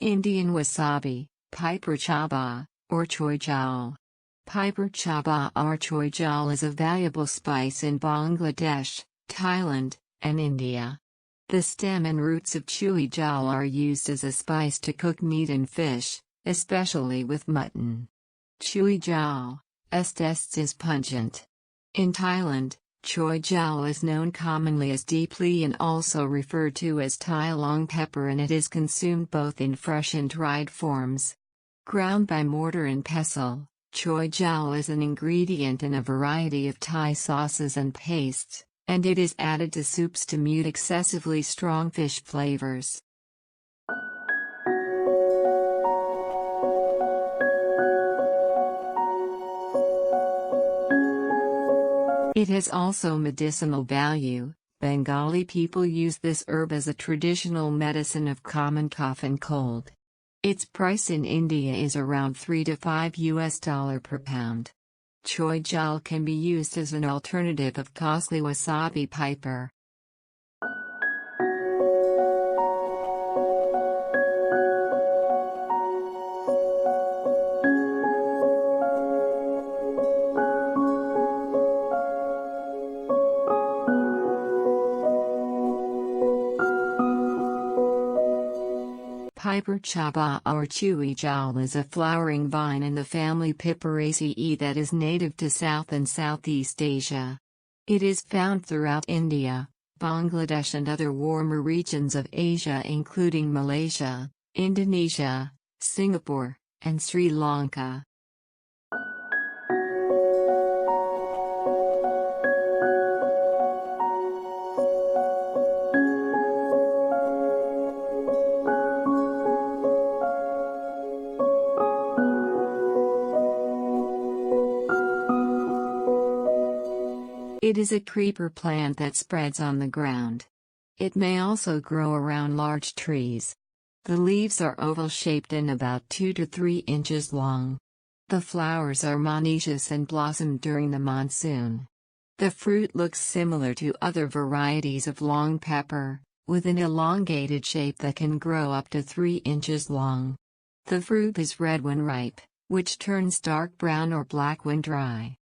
Indian wasabi, piper chaba, or Choi Jhal. Piper chaba or Choi Jhal is a valuable spice in Bangladesh, Thailand, and India. The stem and roots of Chui Jhal are used as a spice to cook meat and fish, especially with mutton. Chui Jhal, taste is pungent. In Thailand, Choi Jhal is known commonly as Dee Plee and also referred to as Thai long pepper, and it is consumed both in fresh and dried forms. Ground by mortar and pestle, Choi Jhal is an ingredient in a variety of Thai sauces and pastes, and it is added to soups to mute excessively strong fish flavors. It has also medicinal value. Bengali people use this herb as a traditional medicine of common cough and cold. Its price in India is around $3 to $5 per pound. Choi Jhal can be used as an alternative of costly wasabi piper. Piper chaba or Chui Jhal is a flowering vine in the family Piperaceae that is native to South and Southeast Asia. It is found throughout India, Bangladesh and other warmer regions of Asia including Malaysia, Indonesia, Singapore, and Sri Lanka. It is a creeper plant that spreads on the ground. It may also grow around large trees. The leaves are oval-shaped and about 2 to 3 inches long. The flowers are monoecious and blossom during the monsoon. The fruit looks similar to other varieties of long pepper, with an elongated shape that can grow up to 3 inches long. The fruit is red when ripe, which turns dark brown or black when dry.